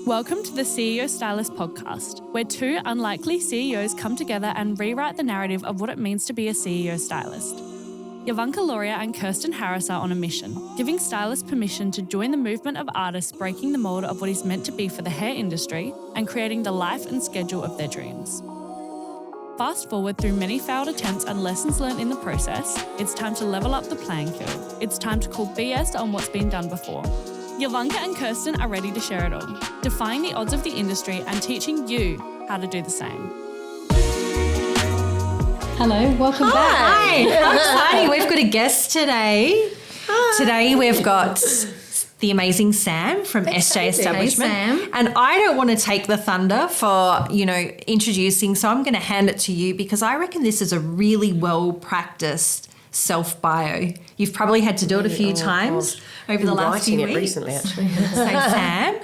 Welcome to the CEO Stylist podcast, where two unlikely CEOs come together and rewrite the narrative of what it means to be a CEO stylist. Yovanka, Loria and Kirsten Harris are on a mission, giving stylists permission to join the movement of artists breaking the mould of what is meant to be for the hair industry and creating the life and schedule of their dreams. Fast forward through many failed attempts and lessons learned in the process, it's time to level up the playing field. It's time to call BS on what's been done before. Yovanka and Kirsten are ready to share it all, defying the odds of the industry and teaching you how to do the same. Hello, welcome back. Hi, how exciting. We've got a guest today. Hi. Today we've got the amazing Sam from SJ Establishment. Hey, Sam. And I don't want to take the thunder for, introducing, so I'm going to hand it to you because I reckon this is a really well-practiced self-bio. You've probably had to do it a few times over the last few weeks. Recently, actually. So Sam,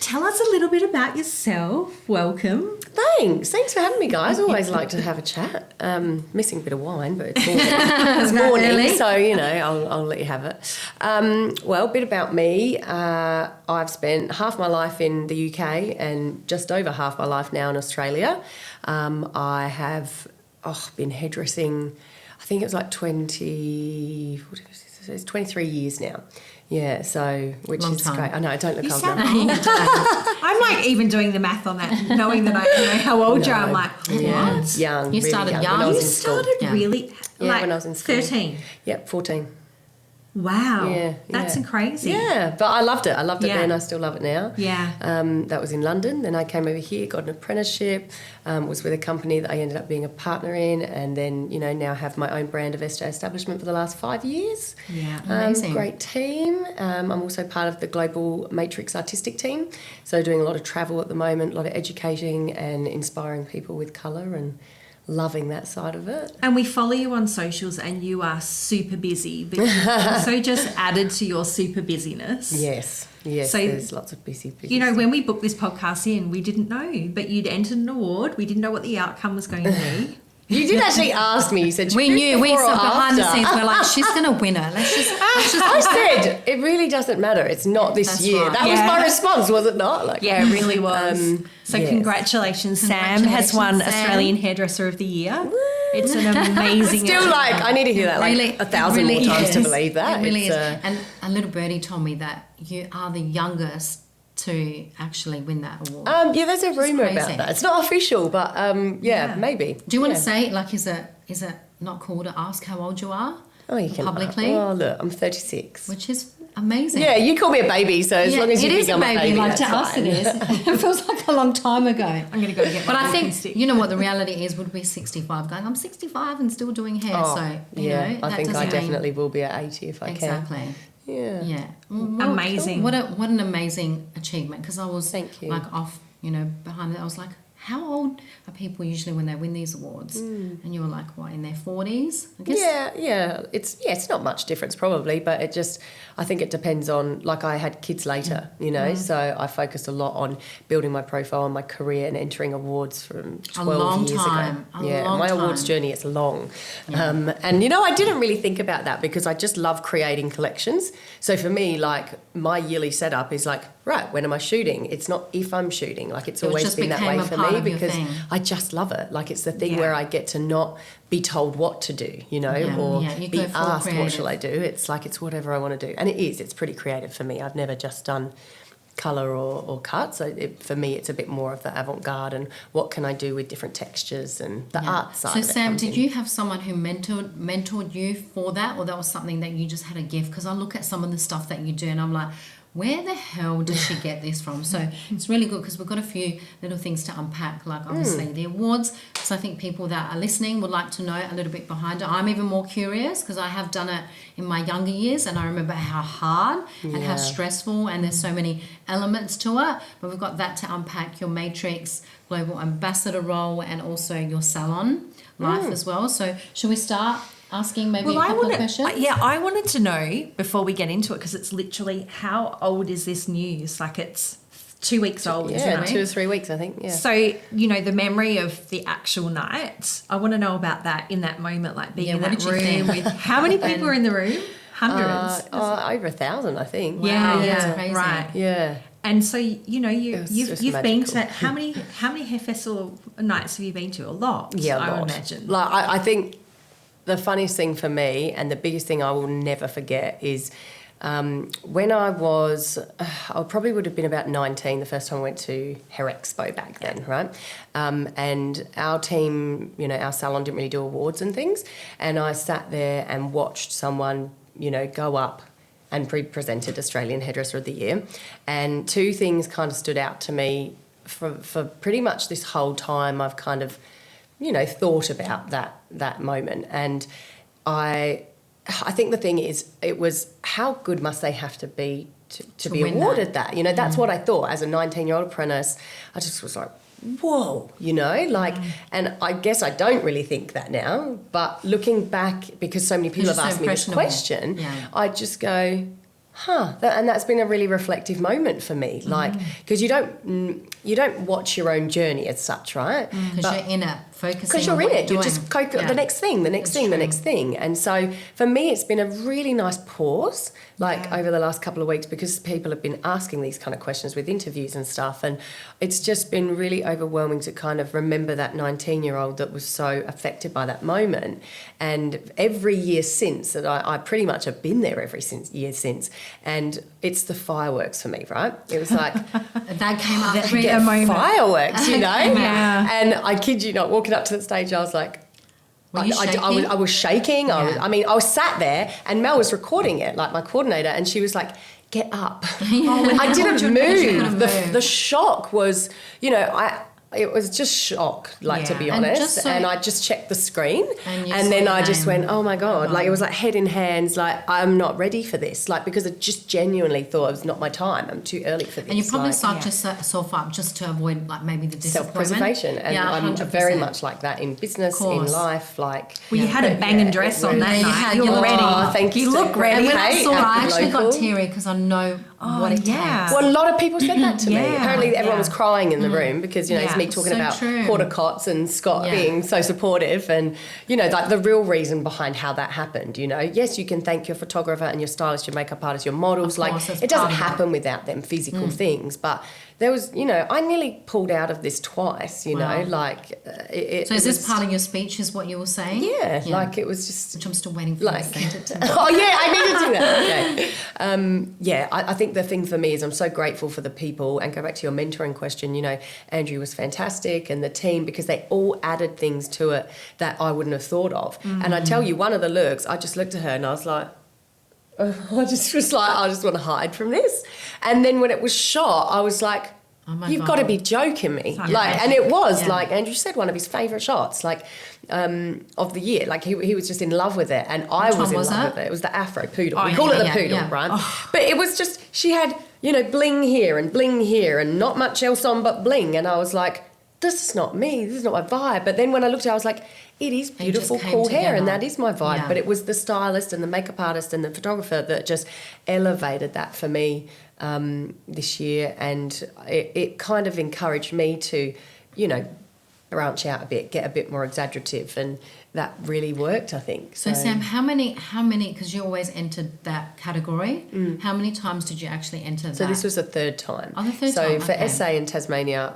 tell us a little bit about yourself. Welcome. Thanks for having me, guys. Always like to have a chat. Missing a bit of wine, but it's morning. It's morning, so I'll let you have it. Well, a bit about me. I've spent half my life in the UK and just over half my life now in Australia. I have been hairdressing. I think it was like 23 years now. Yeah, so which Long is time. great. I know I don't look old sound now. I'm like even doing the math on that, knowing that I know how old you are. I'm like, what? Yeah, young. You really started young. young. When I was You in school. started really like when I was in school. 13. Yep, 14. Wow. Yeah, That's crazy. Yeah, but I loved it. I loved it Yeah. then. I still love it now. Yeah. That was in London. Then I came over here, got an apprenticeship, was with a company that I ended up being a partner in, and then, now have my own brand of SJ Establishment for the last 5 years. Yeah. Amazing. Great team. I'm also part of the global Matrix artistic team. So doing a lot of travel at the moment, a lot of educating and inspiring people with colour and loving that side of it. And we follow you on socials and you are super busy, but you've also just added to your super busyness. Yes, So, there's lots of busy. When we booked this podcast in, we didn't know, but you'd entered an award. We didn't know what the outcome was going to be. You did actually ask me. You said We knew. We before or saw behind the after? scenes. We're like, she's going to win her. Let's just. I said it really doesn't matter. It's not this That's year. right. That was my response, was it not? Yeah, it really was. So yes. Congratulations, Sam has won Sam. Australian Hairdresser of the Year. It's an amazing. Still I need to hear that Really, 1,000 really more times to is. believe that. It really It's, is. And a little birdie told me that you are the youngest to actually win that award. yeah, there's a rumour crazy. about that. It's not official, but Yeah. maybe. Do you want to say, like, is it not cool to ask how old you are? Oh, you can publicly? Oh, look, I'm 36. Which is amazing. Yeah, you call me a baby, so as long as you it think is a I'm baby, like that's to us fine. it is. It feels like a long time ago. I'm going to go get my But I walking think, stick. you know what the reality is, would be 65 going, I'm 65 and still doing hair, Oh, so, you yeah, know, I that think I doesn't mean- definitely will be at 80 if I can. Exactly. Yeah. Yeah. Well, Amazing. What an amazing achievement, because I was Thank you. like off, behind it. I was like, how old are people usually when they win these awards? And you were like, what, in their 40s? I guess. Yeah. It's not much difference probably, but I think it depends on, like I had kids later, so I focused a lot on building my profile and my career and entering awards from 12 years ago. My awards journey is long. Yeah. And I didn't really think about that because I just love creating collections. So for me, like my yearly setup is like, right, when am I shooting? It's not if I'm shooting. Like it's always just been that became way a for part me of your because thing. I just love it. Like it's the thing Yeah. where I get to not be told what to do, You be go full asked what creative. shall I do. It's like it's whatever I want to do. And it's pretty creative for me. I've never just done colour or cut. So for me, it's a bit more of the avant-garde and what can I do with different textures and the art side. So of it Sam, comes did in. you have someone who mentored you for that, or that was something that you just had a gift? Because I look at some of the stuff that you do and I'm like, where the hell did she get this from? So it's really good because we've got a few little things to unpack, like obviously the awards. So I think people that are listening would like to know a little bit behind it. I'm even more curious because I have done it in my younger years and I remember how hard and how Yeah. stressful, and there's so many elements to it. But we've got that to unpack, your Matrix Global Ambassador role and also your salon life as well. So should we start asking maybe a couple of questions? I wanted to know before we get into it, because it's literally, how old is this news? Like it's 2 weeks old, isn't Yeah, it? 2 or 3 weeks, I think. Yeah. So, the memory of the actual night, I want to know about that in that moment, like being in what that did you room think? with, how many people were in the room? Hundreds. Over 1,000, I think. Yeah, Wow, yeah, that's crazy. right. Yeah. And so, you know, you've been to magical. how many hair festival nights have you been to? A lot. Yeah, a I lot. would imagine. Like I think the funniest thing for me and the biggest thing I will never forget is when I probably would have been about 19 the first time I went to Hair Expo back then, right? And our team, you know, our salon didn't really do awards and things. And I sat there and watched someone, you know, go up and presented Australian Hairdresser of the Year. And two things kind of stood out to me for pretty much this whole time I've kind of, you know, thought about that moment. And I think the thing is, it was how good must they have to be to be awarded that. You know, that's what I thought as a 19-year-old apprentice. I just was like, whoa, you know, like, and I guess I don't really think that now, but looking back, because so many people have asked me this question, I just go, and that's been a really reflective moment for me, like, because you don't watch your own journey as such, right? Because you're in it, focusing because you're on in what it, you're you just doing. the next thing, the next thing, the next thing. And so for me, it's been a really nice pause, like over the last couple of weeks, because people have been asking these kind of questions with interviews and stuff. And it's just been really overwhelming to kind of remember that 19-year-old that was so affected by that moment. And every year since, that I pretty much have been there every year since. And it's the fireworks for me, right? It was like, that came up That get moment. fireworks, you know? Yeah. And I kid you not, walking up to the stage, I was like, Were you shaking? I was shaking. Yeah. I was sat there and Mel was recording it, like my coordinator, and she was like, get up. Oh, I didn't move. move. The shock was, you know, it was just shock, like, to Yeah. be And honest. And I just checked the screen And and then I just went, oh my God. Like, it was like head in hands, like, I'm not ready for this. Like, because I just genuinely thought it was not my time. I'm too early for this. And you probably like, psyched yourself up just to avoid, like, maybe the disappointment. self-preservation. And I'm 100%. very much like that in business, in Course. life, like... Well, you had a banging dress on that you night. had- You're you look- ready. Oh, thank you. You look ready. And when I Hey, saw it, I at actually got local. teary because I know what it yeah. takes. Well, a lot of people said that to me. Yeah, Apparently everyone yeah. was crying in the room because, you know, it's Yeah. me talking So about true. quarter cots and Scott Yeah. being so supportive and, you know, like the real reason behind how that happened, you know. Yes, you can thank your photographer and your stylist, your makeup artist, your models. Of course, like, that's it doesn't part of it. happen without them physical things. But there was, you know, I nearly pulled out of this twice, you know, like... So is this part of your speech is what you were saying? Yeah, like it was just... Which I'm still waiting for Like, you to send it to me. oh yeah, I need to do that. Okay. I think the thing for me is I'm so grateful for the people, and go back to your mentoring question. You know, Andrew was fantastic, and the team, because they all added things to it that I wouldn't have thought of. And I tell you, one of the looks, I just looked at her and I was like, I just was like, I just want to hide from this. And then when it was shot, I was like, Oh my you've God. got to be joking me. Yeah. Like, and it was Yeah. like Andrew said, one of his favourite shots, like of the year. Like he was just in love with it, and I Which was one in was love that? with it. It was the Afro poodle. Oh, we yeah, call it the yeah, poodle, yeah. right? But it was just, she had, you know, bling here and not much else on but bling, and I was like, this is not me. This is not my vibe. But then when I looked at it, I was like, it is beautiful, came cool hair, and together. that is my vibe. Yeah. But it was the stylist and the makeup artist and the photographer that just elevated that for me this year, and it kind of encouraged me to, you know, branch out a bit, get a bit more exaggerative, and that really worked, I think. So Sam, how many, because you always entered that category, how many times did you actually enter that? So this was the third time. Oh, the third so time, for okay. SA in Tasmania,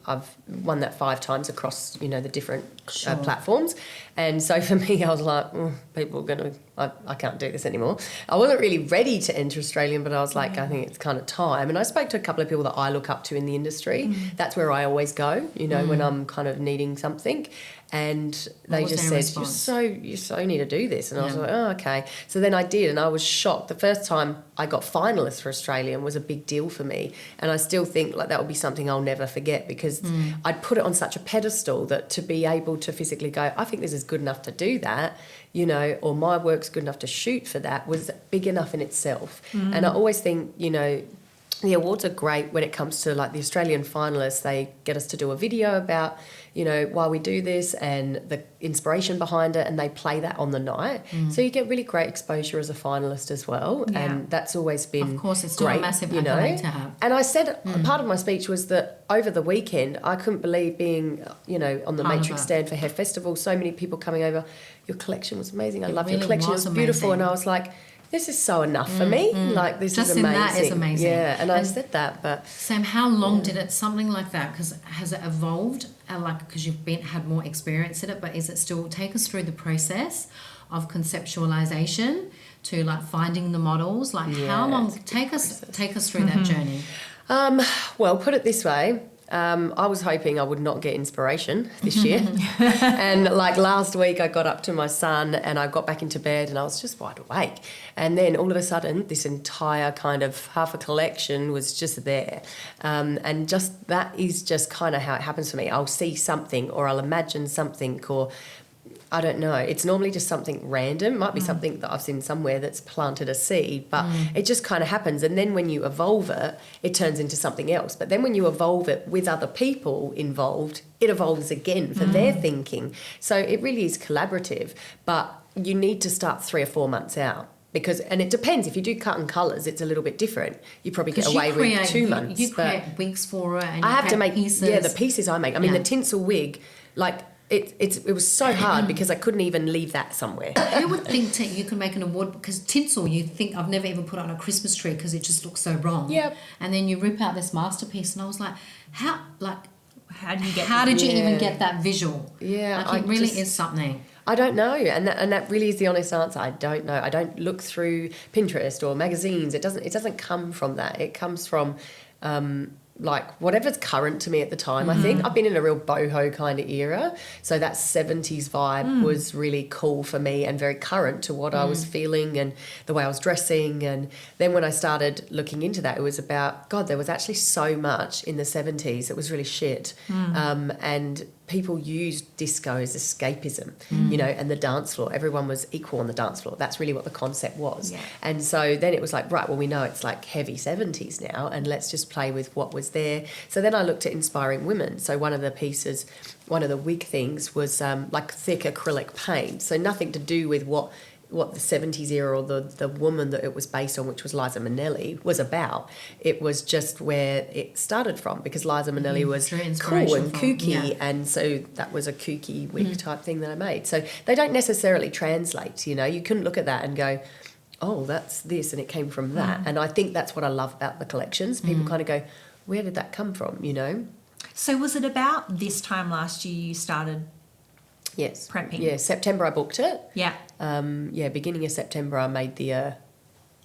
I've won that 5 times across, you know, the different Sure. platforms. And so for me, I was like, people are going to, I can't do this anymore. I wasn't really ready to enter Australian, but I was like, I think it's kind of time. And I spoke to a couple of people that I look up to in the industry. That's where I always go, you know, when I'm kind of needing something. And they was just their said, response? you so need to do this. And I was Yeah. like, oh, okay. So then I did, and I was shocked. The first time I got finalist for Australian was a big deal for me. And I still think like that will be something I'll never forget, because I'd put it on such a pedestal that to be able to physically go, I think this is good enough to do that, you know, or my work's good enough to shoot for that, was big enough in itself. And I always think, you know, the awards are great when it comes to like the Australian finalists. They get us to do a video about, you know, why we do this and the inspiration behind it, and they play that on the night. So you get really great exposure as a finalist as well. Yeah. And that's always been Of course, it's still a great, massive you know. accolade to have. And I said, part of my speech was that over the weekend, I couldn't believe being, you know, on the Part of Matrix it. stand for Hair Festival, so many people coming over. Your collection was amazing. I love really your collection. It was was beautiful. amazing. And I was like, this is so enough for me. Like, this Just is in amazing. that is amazing. Yeah, and I said that, but... Sam, how long did it, something like that, because has it evolved, because you've had more experience in it, but is it still, take us through the process of conceptualization to like finding the models, like how long, take us through that journey. Well, put it this way. I was hoping I would not get inspiration this year. And like last week I got up to my son and I got back into bed and I was just wide awake. And then all of a sudden this entire kind of half a collection was just there. And just that is just kind of how it happens for me. I'll see something or I'll imagine something or I don't know. It's normally just something random. It might be something that I've seen somewhere that's planted a seed, but it just kind of happens. And then when you evolve it, it turns into something else. But then when you evolve it with other people involved, it evolves again for their thinking. So it really is collaborative, but you need to start 3 or 4 months out. Because, and it depends, if you do cut and colours, it's a little bit different. You probably get away with 2 months. You create wigs for it and I have to make pieces. Yeah, the pieces I make. I mean, the tinsel wig, like, it was so hard because I couldn't even leave that somewhere. Who would think that you can make an award, because tinsel, you think, I've never even put it on a Christmas tree because it just looks so wrong. Yep. And then you rip out this masterpiece and I was like, how did you Yeah. even get that visual? Yeah, Like, it really is something. I don't know, and that really is the honest answer. I don't know. I don't look through Pinterest or magazines. It doesn't come from that. It comes from like whatever's current to me at the time. I think I've been in a real boho kind of era, so that 70s vibe was really cool for me and very current to what I was feeling and the way I was dressing. And then when I started looking into that, it was about, God, there was actually so much in the 70s that was really shit. And people used disco as escapism, you know, and the dance floor. Everyone was equal on the dance floor. That's really what the concept was. Yeah. And so then it was like, right, well, we know it's like heavy 70s now, and let's just play with what was there. So then I looked at inspiring women. So one of the pieces, one of the wig things was like thick acrylic paint. So nothing to do with what the 70s era or the woman that it was based on, which was Liza Minnelli, was about. It was just where it started from, because Liza Minnelli was cool and kooky, and so that was a kooky wig type thing that I made. So they don't necessarily translate, you know. You couldn't look at that and go, oh, that's this and it came from that. And I think that's what I love about the collections. People kind of go, where did that come from, you know? So was it about this time last year you started Yes. prepping? Yeah, September I booked it. Yeah. Beginning of September I made the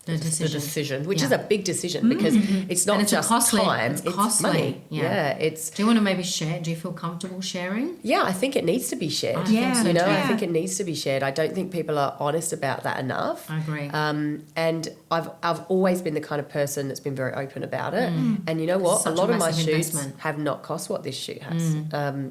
decision, which Yeah. is a big decision because it's not And it's just costly. time, It's it's costly. money. Yeah. It's Do you want to maybe share? Do you feel comfortable sharing? yeah, I think it needs to be shared. I think so you know, too. I think it needs to be shared. I don't think people are honest about that enough. I agree. And I've always been the kind of person that's been very open about it. And you know what? Such a lot a of my massive shoots investment. have not cost what this shoot has.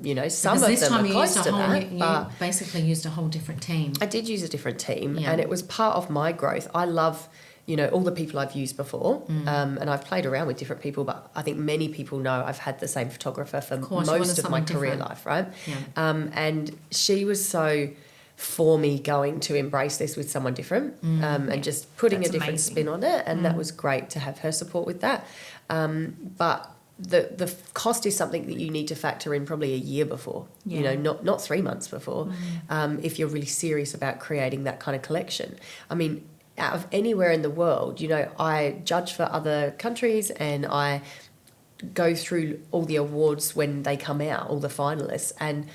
You know, some Because of this them time are you close used to a whole, that. you But basically used a whole different team. I did use a different team, Yeah. and it was part of my growth. I love, you know, all the people I've used before, and I've played around with different people, but I think many people know I've had the same photographer for course, you most wanted of my something career different. life, right? Yeah. And she was so for me going to embrace this with someone different and just putting That's a different amazing. spin on it, and that was great to have her support with that. But the cost is something that you need to factor in probably a year before, you know, not 3 months before, if you're really serious about creating that kind of collection. I mean, out of anywhere in the world, you know, I judge for other countries and I go through all the awards when they come out, all the finalists. And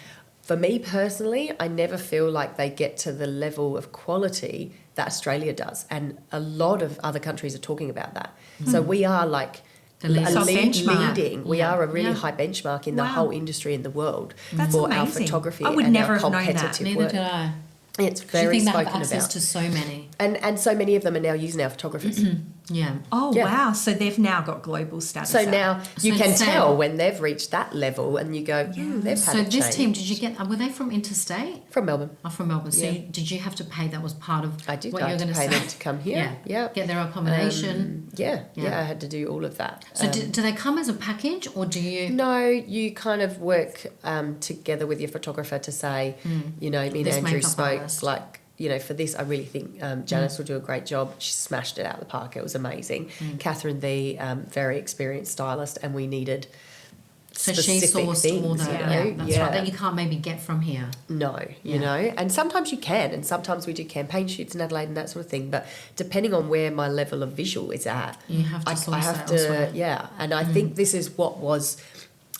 for me personally, I never feel like they get to the level of quality that Australia does. And a lot of other countries are talking about that. So we are like The leaders. So benchmark. leading. We Yeah. are a really Yeah. high benchmark in the Wow. whole industry in the world That's for our amazing. photography I would and never our have known that. competitive Neither work. did I. It's Do you very think they have spoken access about. to so many? And so many of them are now using our photographers. Yeah. Oh, Yeah. wow. So they've now got global status. So out. now you So can Sam- tell when they've reached that level and you go, they've had So a this change. team, did you get? Were they from interstate? From Melbourne. Or from Melbourne? So Yeah. did you have to pay? That was part of I did what have you're to going to pay say. them to come here. Yeah. Get their accommodation. Yeah, Yeah. I had to do all of that. So do they come as a package, or do you? No, you kind of work together with your photographer to say, you know, me and This Andrew makeup spoke, artist. like, you know, for this, I really think Janice will do a great job. She smashed it out of the park. It was amazing. Catherine, the very experienced stylist, and we needed So she specific sourced things, all the, you know? that's right, that you can't maybe get from here. No, you know, and sometimes you can, and sometimes we do campaign shoots in Adelaide and that sort of thing. But depending on where my level of visual is at, You have to I source have that to, elsewhere. yeah. And I think this is what was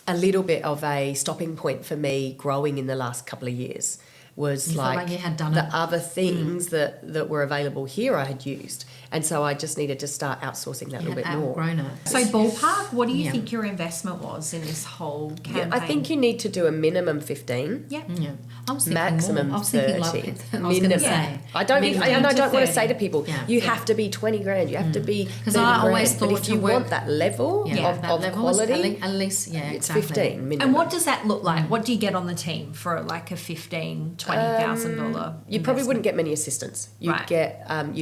a little bit of a stopping point for me growing in the last couple of years. Was You felt like, like you had done the it. other things that were available here I had used, and so I just needed to start outsourcing that a You little bit had more. outgrown it. So ballpark, what do you Yeah. think your investment was in this whole campaign? Yeah, I think you need to do a minimum 15. Yeah. Yeah. I was thinking Maximum more. I was thinking 30. like, I was going to Minimum. say. I don't think, and I don't want to say to people, Yeah. you have to be 20 grand, you have to be 'Cause 30 I always grand. But thought if to you work- want that level that of level was quality, at least, it's exactly. 15 minimum. And what does that look like? What do you get on the team for like a $15,000, $20,000? You probably wouldn't get many assistants. You'd Right.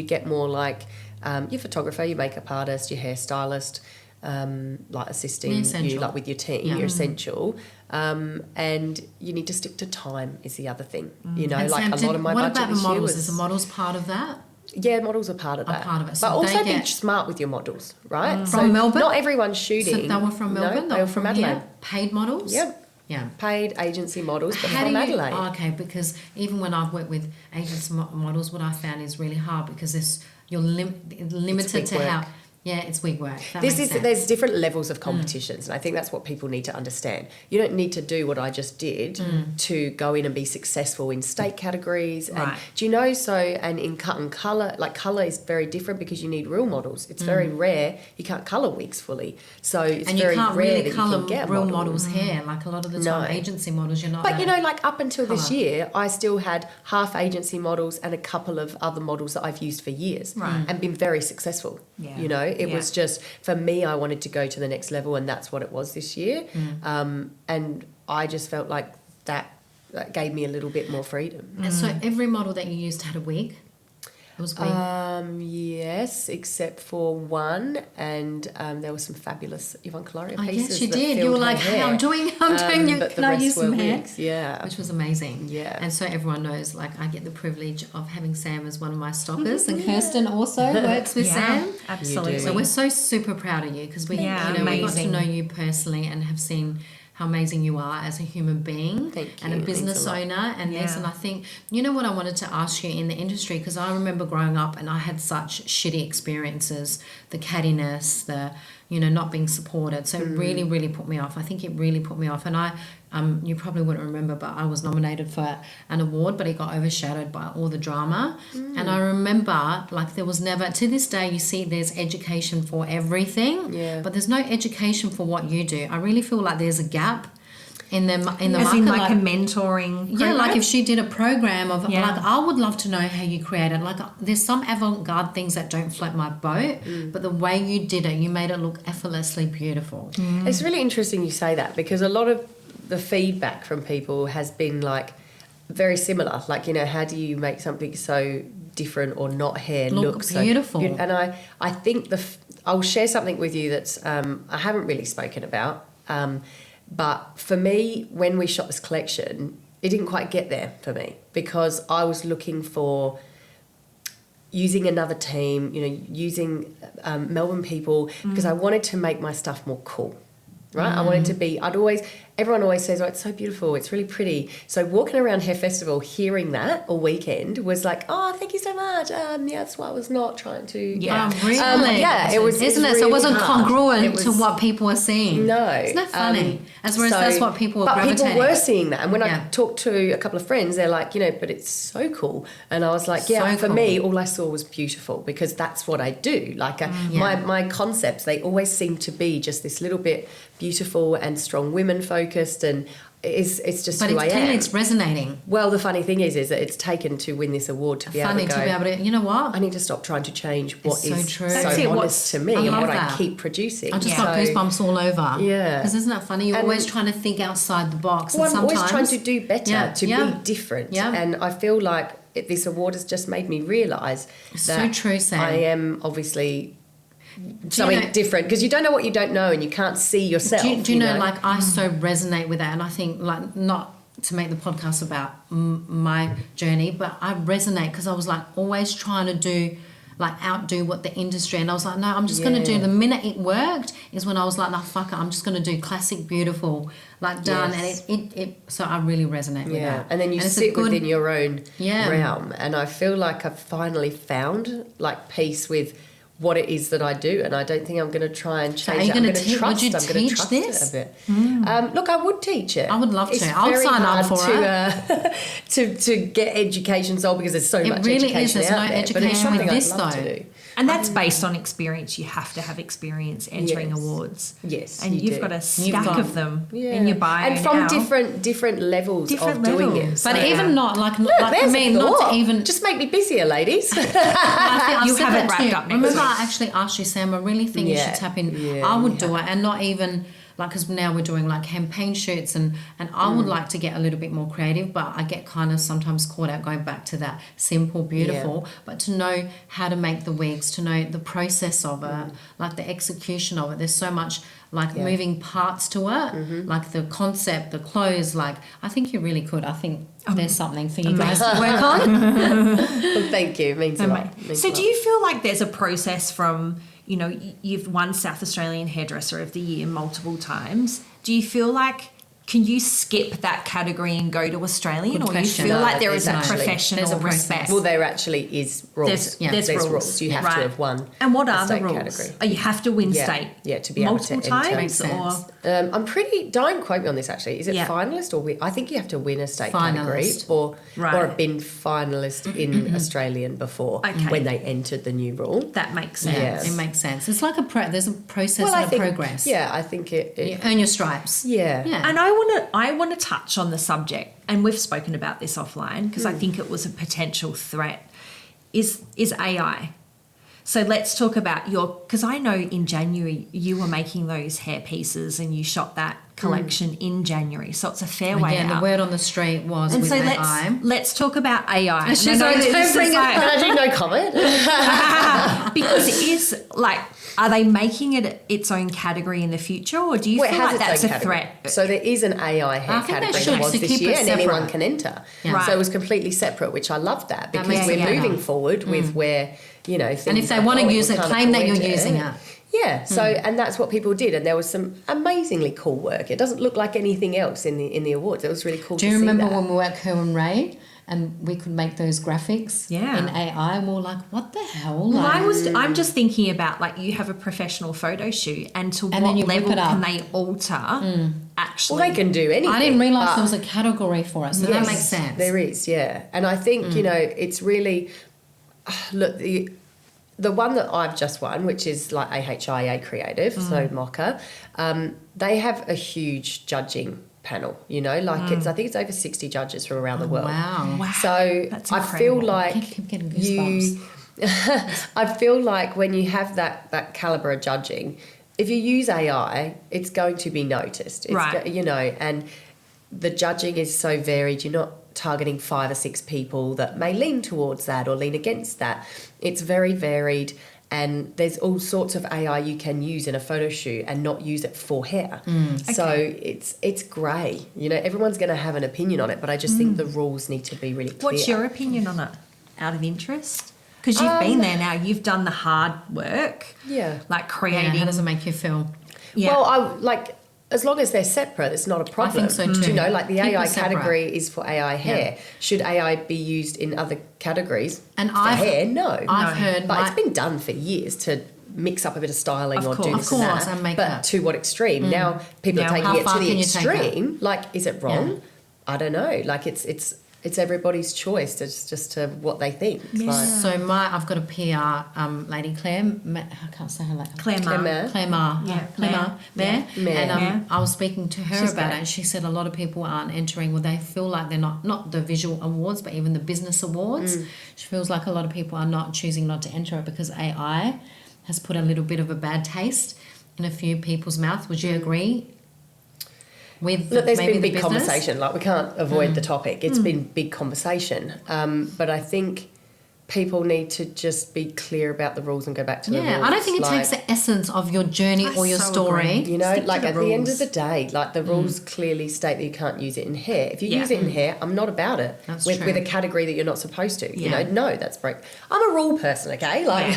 get more like your photographer, your makeup artist, your hairstylist, like assisting The you essential. like with your team, Yeah. your essential. And you need to stick to time is the other thing. You know, And like Sam, a lot of my what budget about the this year models? was... Is the models part of that? Yeah, models are part of that. part of it. But So also they be get- smart with your models, right? From Melbourne? Not everyone's shooting. So they were from Melbourne? No, they were from here? Adelaide. Paid models? Yep. Yeah. Paid agency models, but How from do you, Adelaide. oh, okay, because even when I've worked with agency models, what I found is really hard because you're limited wig to work. how... Yeah, it's wig work. That This makes is sense. there's different levels of competitions, and I think that's what people need to understand. You don't need to do what I just did to go in and be successful in state categories. And Right. do you know? So and in cut and color, like color is very different because you need real models. It's very rare. You can't color wigs fully, so it's and you very can't rare really that you colour can get real models. models' hair. Like a lot of the time, No. agency models, you're not... But you know, like up until this colour. year, I still had half agency models and a couple of other models that I've used for years Right. and been very successful. Yeah. You know, it Yeah. was just, for me, I wanted to go to the next level, and that's what it was this year. And I just felt like that gave me a little bit more freedom. And so every model that you used had a wig? It was wig? Yes, except for one, and there were some fabulous Yovanka Loria Oh, pieces. yes, you that did. You filled were her like, hey, hair. I'm doing you. But the Can I rest use were some hair? wigs, yeah. Which was amazing. Yeah. And so everyone knows, like, I get the privilege of having Sam as one of my stockers, and Kirsten also works with Sam. Absolutely. You do. So we're so super proud of you because we, Yeah, we got to amazing. know you personally and have seen how amazing you are as a human being Thank and a you. It means business a lot. owner and this. Yeah. And I think, you know what I wanted to ask you in the industry, because I remember growing up and I had such shitty experiences, the cattiness, the, you know, not being supported. So it really, really put me off. I think it really put me off. And I, you probably wouldn't remember, but I was nominated for an award, but it got overshadowed by all the drama. And I remember, like, there was never, to this day, you see there's education for everything, Yeah. but there's no education for what you do. I really feel like there's a gap in the As market. in like a mentoring Yeah, like program? if she did a program of, Yeah. like, I would love to know how you created, like, there's some avant-garde things that don't float my boat, but the way you did it, you made it look effortlessly beautiful. It's really interesting you say that, because a lot of the feedback from people has been like very similar. Like, you know, how do you make something so different or not hair Look so beautiful? And I think I'll share something with you that's I haven't really spoken about. But for me, when we shot this collection, it didn't quite get there for me, because I was looking for using another team, you know, using Melbourne people, because I wanted to make my stuff more cool. Right? I wanted to be, everyone always says, oh, it's so beautiful, it's really pretty. So walking around Hair Festival, hearing that all weekend was like, oh, thank you so much. Yeah, that's why I was not trying to. Yeah. Oh, really? Yeah, it was. Isn't it? Really So it wasn't hard. congruent It was- to what people were seeing. No. Isn't that funny? Whereas So- that's what people were But gravitating. people were seeing that. And when Yeah. I talked to a couple of friends, they're like, you know, but it's so cool. And I was like, yeah, So for cool. me, all I saw was beautiful, because that's what I do. Like my concepts, they always seem to be just this little bit beautiful and strong women focused, and it's just But who it's I clearly am. it's resonating. Well, the funny thing is that it's taken to win this award to be Funny able to to go, be able to, you know what? I need to stop trying to change what It's so is true. so That's it, honest to me I and love what that. I keep producing. I just So- got goosebumps all over. Yeah. Because isn't that funny? You're And- always trying to think outside the box. Well, and I'm always sometimes, trying to do better, Yeah, to yeah. be different. Yeah. And I feel like this award has just made me realise So that true, Sam. I am obviously something know- different, because you don't know what you don't know and you can't see yourself. Do you know, like, I so resonate with that, and I think, like, not to make the podcast about my journey, but I resonate because I was like always trying to do like outdo what the industry. And I was like, no, I'm just going to do. The minute it worked is when I was like, no, fuck it, I'm just going to do classic, beautiful, like done. Yes. And it so I really resonate with that. And then you it's sit within your own Yeah. realm. And I feel like I've finally found like peace with what it is that I do, and I don't think I'm going to try and So are change you it. I'm gonna going to te- trust. would you I'm going to teach trust this? it a bit. Look, I would teach it. I would love to. It's I'll very sign up hard for to to get education sold because there's so much really is. education There's out no there. But it's education something with I'd this, love though. to do. And that's based on experience. You have to have experience entering Yes. awards. Yes, And you you've do. got a stack got- of them Yeah. in your bio and from now. different levels Different of doing it. levels. But So- even not like for There's me, a not thought. to even Just make me busier, ladies. I've You said have that it wrapped too. up next Remember, week. I actually asked you, Sam, I really think you Yeah. should tap in. Yeah, I would do it, and not even like, because now we're doing like campaign shoots, and I would like to get a little bit more creative, but I get kind of sometimes caught out going back to that simple, beautiful. But to know how to make the wigs, to know the process of it, like the execution of it. There's so much like moving parts to it, like the concept, the clothes. Like I think you really could. I think there's something for you guys to work on. Well, thank you. It means a lot. Means So a do lot. you feel like there's a process from, you know, you've won South Australian Hairdresser of the Year multiple times. Do you feel like, can you skip that category and go to Australian? Good or question. you feel No, like there is a there's actually- professional there's a process. respect? Well, there actually is rules. There's rules. You have Right. to have won. And what a are the state rules? category. Oh, you have to win Yeah. state Yeah, to be able to multiple enter. times? Makes Or sense. I'm pretty. Don't quote me on this. Actually, is it Yeah. finalist or I think you have to win a state category Finalist. or Right. have been finalist in Australian before Okay. when they entered the new rule. that makes sense. Yeah. It makes sense. It's like there's a process I and a think progress. Yeah, I think it. You earn your stripes. Yeah. Yeah. And I want to touch on the subject, and we've spoken about this offline because I think it was a potential threat. Is AI? So let's talk about because I know in January you were making those hair pieces and you shot that collection in January, so it's a fair way Again, out. the word on the street was and with so AI. let's talk about AI. She's No, like, this don't is bring it like- I do no comment. because it is like, are they making it its own category in the future, or do you Well, it feel has like its that's own a category. threat? So there is an AI hair I think they category should, that was to this keep year, it and anyone separate. can enter. Yeah. Right. So it was completely separate, which I love that because makes we're sense. moving forward with where things. And if they like, want to we use it, can't claim that afford you're using it. Yeah. So and that's what people did, and there was some amazingly cool work. It doesn't look like anything else in the awards. It was really cool. Do to you see remember that. when we were at Kerwin Ray and we could make those graphics in Yeah. AI, and we were like, what the hell? Well, Like, I'm just thinking about like you have a professional photo shoot, and to And then what you whip level it up. can they alter actually? Well, they can do anything. I didn't realise but- there was a category for it, so that Yes, makes sense. There is, yeah. And I think, it's really, look, the one that I've just won, which is like AHIA Creative, so Mocha, they have a huge judging panel, I think it's over 60 judges from around the world. Wow. So That's I feel incredible. like I keep getting goosebumps. I feel like when you have that caliber of judging, if you use AI, it's going to be noticed. It's Right. and the judging is so varied. You're not targeting 5 or 6 people that may lean towards that or lean against that. It's very varied, and there's all sorts of AI you can use in a photo shoot and not use it for hair. So it's grey. Everyone's going to have an opinion on it, but I just think the rules need to be really clear. What's your opinion on it, out of interest? Because you've been there now, you've done the hard work, Yeah. like Yeah, creating. how does it make you feel? Yeah. Well, as long as they're separate, it's not a problem. think so too. Like the Keep AI it separate. category is for AI hair. Should AI be used in other categories And for I've- hair? No. I've heard But my- it's been done for years to mix up a bit of styling Of or do course. this Of and course, that. and make but up. to what extreme? Now people Now are taking how it far to the can you take that? extreme. Like, is it wrong? I don't know. Like, it's everybody's choice. It's just to what they think. Yeah. Like, So I've got a PR lady, Claire. I can't say her name. Claire Ma. Claire. Claire Ma, Claire Ma, Mayor. Mayor. And Yeah. I was speaking to her She's about great. it, and she said a lot of people aren't entering. Well, they feel like they're not the visual awards, but even the business awards. She feels like a lot of people are not choosing not to enter it because AI has put a little bit of a bad taste in a few people's mouth. Would you agree? With Look, there's maybe been the big business? conversation. Like, we can't avoid the topic. It's been big conversation. But I think people need to just be clear about the rules and go back to the rules. I don't think it takes the essence of your journey or your story. You know, like at the end of the day, like the rules clearly state that you can't use it in hair. If you use it in hair, I'm not about it. That's with true. a category that you're not supposed to. You know, no, that's break. I'm a rule person, okay? Like,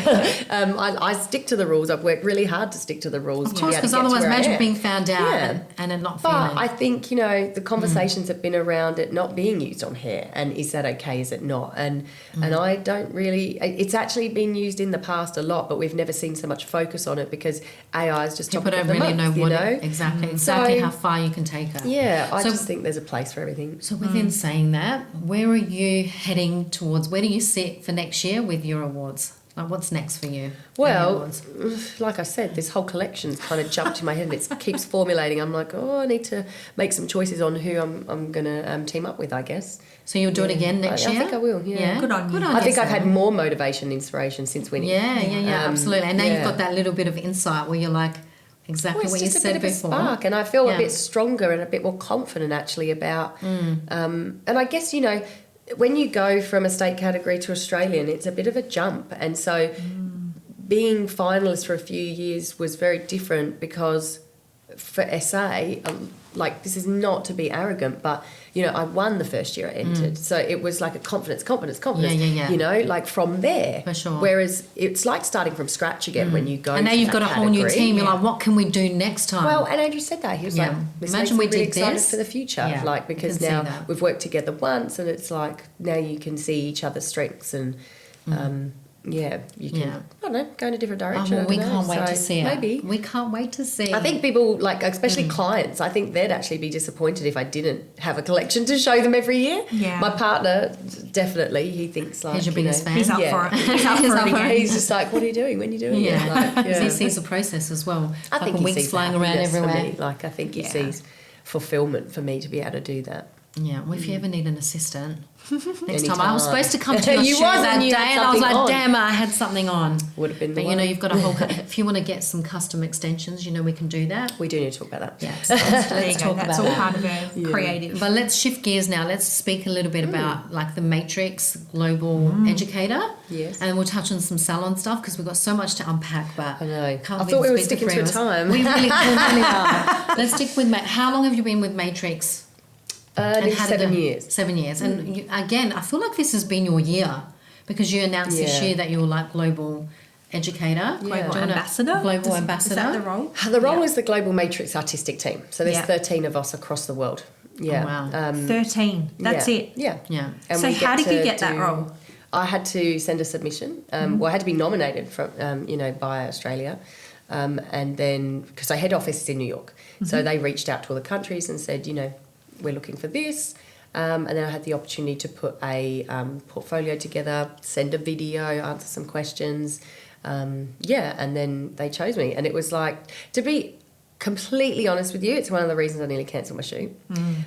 I stick to the rules. I've worked really hard to stick to the rules. Of course, because otherwise imagine being found out and it not feeling. But I think, you know, the conversations have been around it not being used on hair, and is that okay, is it not? And I don't really, it's actually been used in the past a lot, but we've never seen so much focus on it because AI is just people topic don't of the really month, know what you know? exactly So, how far you can take it. Yeah, I just think there's a place for everything. So within saying that, where are you heading towards? Where do you sit for next year with your awards? Like, what's next for you? Well, like I said, this whole collection's kind of jumped in my head and it keeps formulating. I'm like, I need to make some choices on who I'm going to team up with, I guess. So you'll do it again next year? I think I will, yeah. Good on you. I think I've had more motivation and inspiration since winning. Yeah, absolutely. And now you've got that little bit of insight where you're like, exactly what you said before. It's just a bit of a spark, and I feel a bit stronger and a bit more confident actually about, and I guess, you know, when you go from a state category to Australian, it's a bit of a jump. And so being finalist for a few years was very different because for SA, like, this is not to be arrogant, but, you know, I won the first year I entered. So it was like a confidence, Yeah. you know, like from there. For sure. Whereas it's like starting from scratch again when you go and now to you've that got a whole new category. team. You're like, what can we do next time? Well, and Andrew said that. He was like, this imagine makes we me really did excited this. for the future. Yeah, like, I because can see now that. we've worked together once and it's like now you can see each other's strengths and you can, I don't know, go in a different direction. well, we can't wait to see it. Maybe. We can't wait to see. I think people, like, especially clients, I think they'd actually be disappointed if I didn't have a collection to show them every year. Yeah. My partner, definitely, he thinks like, He's your biggest fan. He's up for it. He's up for it again. He's just like, what are you doing? When are you doing it? Like, He sees the process as well. I think he wings sees flying the around happiness for everywhere. me. Like, I think he sees fulfillment for me to be able to do that. Yeah, well, if you ever need an assistant, next Anytime. time. I was supposed to come to your You show was, that and day you and had I was like, something on. damn, I had something on. Would have been the But, one. you know, you've got a whole... if you want to get some custom extensions, you know, we can do that. We do need to talk about that. Yeah, There you go. That's all part of a creative. But let's shift gears now. Let's speak a little bit about like the Matrix Global Educator. Yes. And we'll touch on some salon stuff because we've got so much to unpack. But I know. can't I thought we were speak sticking to a us. time. We really are. Let's stick with How long have you been with Matrix? Nearly how did 7 years. 7 years. And you, again, I feel like this has been your year because you announced this Yeah. year that you're like global educator. Global Doing it- ambassador? Global Is ambassador. that the role? The role is the Global Matrix Artistic Team. So there's 13 of us across the world. Yeah. Oh, wow. 13. That's yeah. it. Yeah. Yeah. And So we how get did you to get that do- role? I had to send a submission. Well, I had to be nominated from, by Australia. And then, because our head office is in New York. So they reached out to all the countries and said, you know, we're looking for this. And then I had the opportunity to put a portfolio together, send a video, answer some questions. And then they chose me. And it was like, to be completely honest with you, it's one of the reasons I nearly cancelled my shoot.